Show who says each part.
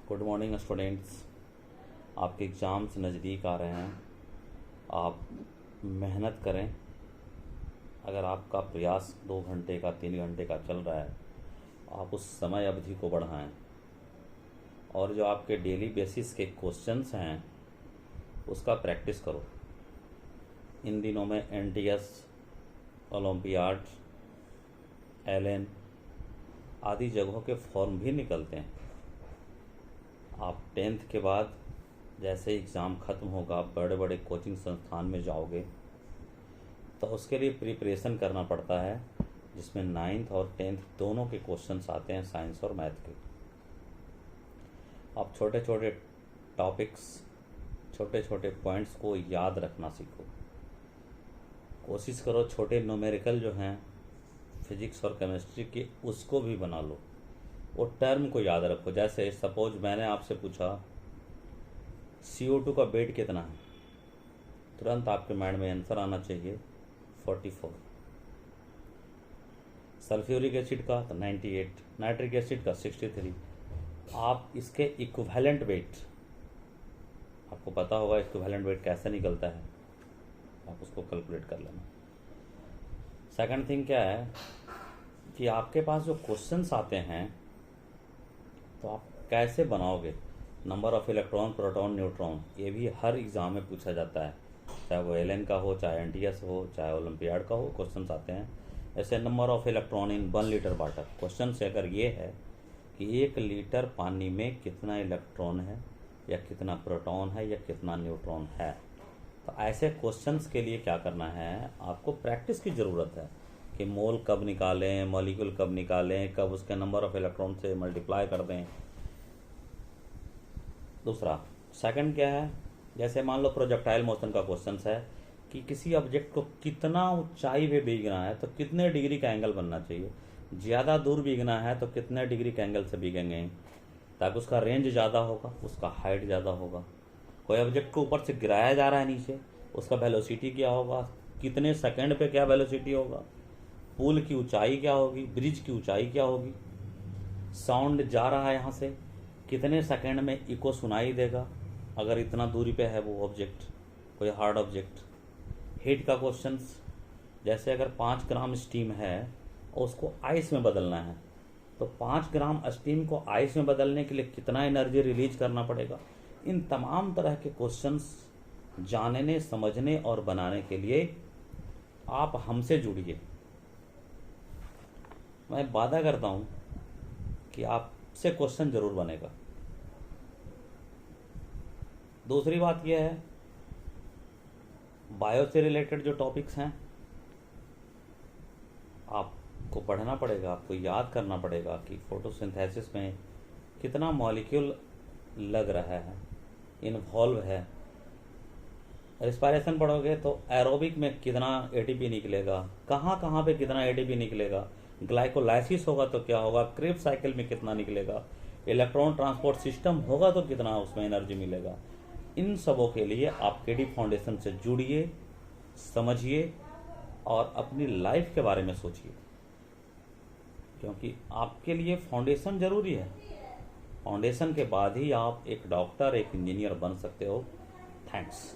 Speaker 1: Good morning students. आपके exams नज़दीक आ रहे हैं। आप मेहनत करें। अगर आपका प्रयास 2 घंटे का 3 घंटे का चल रहा है, आप उस समय अवधि को बढ़ाएं। और जो आपके डेली बेसिस के क्वेश्चंस हैं उसका प्रैक्टिस करो। इन दिनों में NTS, ओलंपियाड, एलन आदि जगहों के फॉर्म भी निकलते हैं। आप 10th के बाद जैसे एग्ज़ाम ख़त्म होगा बड़े बड़े कोचिंग संस्थान में जाओगे तो उसके लिए प्रिपरेशन करना पड़ता है, जिसमें 9th और 10th दोनों के क्वेश्चंस आते हैं, साइंस और मैथ के। आप छोटे छोटे टॉपिक्स, छोटे छोटे पॉइंट्स को याद रखना सीखो। कोशिश करो छोटे न्यूमेरिकल जो हैं फिजिक्स और केमिस्ट्री के उसको भी बना लो। वो टर्म को याद रखो। जैसे सपोज मैंने आपसे पूछा CO2 का वेट कितना है, तुरंत आपके माइंड में आंसर आना चाहिए 44। सल्फ्यूरिक एसिड का तो 98, नाइट्रिक एसिड का 63। आप इसके इक्विवेलेंट वेट, आपको पता होगा इक्विवेलेंट वेट कैसे निकलता है, आप उसको कैलकुलेट कर लेना। सेकंड थिंग क्या है कि आपके पास जो क्वेश्चंस आते हैं तो आप कैसे बनाओगे। Number of electron, proton, neutron, ये भी हर एग्ज़ाम में पूछा जाता है, चाहे वो एलन का हो, चाहे NTS हो, चाहे ओलंपियाड का हो, क्वेश्चंस आते हैं। ऐसे number of electron in 1 litre water, question से अगर ये है कि 1 लीटर पानी में कितना इलेक्ट्रॉन है या कितना प्रोटॉन है या कितना न्यूट्रॉन है, तो ऐसे क्वेश्चंस के लिए क्या करना है, आपको प्रैक्टिस की ज़रूरत है कि मोल कब निकालें, मॉलिक्यूल कब निकालें, कब उसके नंबर ऑफ इलेक्ट्रॉन से मल्टीप्लाई कर दें। दूसरा, सेकंड क्या है, जैसे मान लो प्रोजेक्टाइल मोशन का क्वेश्चन है कि किसी ऑब्जेक्ट को कितना ऊंचाई पे भीगना है तो कितने डिग्री का एंगल बनना चाहिए, ज़्यादा दूर भीगना है तो कितने डिग्री के एंगल से भीगेंगे ताकि उसका रेंज ज़्यादा होगा, उसका हाइट ज़्यादा होगा। कोई ऑब्जेक्ट को ऊपर से गिराया जा रहा है नीचे, उसका वेलोसिटी क्या होगा, कितने सेकंड पे क्या वेलोसिटी होगा, पुल की ऊंचाई क्या होगी, ब्रिज की ऊंचाई क्या होगी, साउंड जा रहा है यहाँ से कितने सेकंड में इको सुनाई देगा अगर इतना दूरी पे है वो ऑब्जेक्ट, कोई हार्ड ऑब्जेक्ट। हीट का क्वेश्चंस, जैसे अगर 5 ग्राम स्टीम है और उसको आइस में बदलना है तो 5 ग्राम स्टीम को आइस में बदलने के लिए कितना एनर्जी रिलीज करना पड़ेगा। इन तमाम तरह के क्वेश्चंस जानने, समझने और बनाने के लिए आप हमसे जुड़िए। मैं वादा करता हूँ कि आपसे क्वेश्चन जरूर बनेगा। दूसरी बात यह है, बायो से रिलेटेड जो टॉपिक्स हैं आपको पढ़ना पड़ेगा, आपको याद करना पड़ेगा कि फोटोसिंथेसिस में कितना मॉलिक्यूल लग रहा है, इन्वॉल्व है। रिस्पायरेशन पढ़ोगे तो एरोबिक में कितना ATP निकलेगा, कहाँ कहाँ पे कितना ATP निकलेगा, ग्लाइकोलाइसिस होगा तो क्या होगा, क्रेब्स साइकिल में कितना निकलेगा, इलेक्ट्रॉन ट्रांसपोर्ट सिस्टम होगा तो कितना उसमें एनर्जी मिलेगा। इन सबों के लिए आप KD फाउंडेशन से जुड़िए, समझिए और अपनी लाइफ के बारे में सोचिए, क्योंकि आपके लिए फाउंडेशन जरूरी है। फाउंडेशन के बाद ही आप एक डॉक्टर, एक इंजीनियर बन सकते हो। थैंक्स।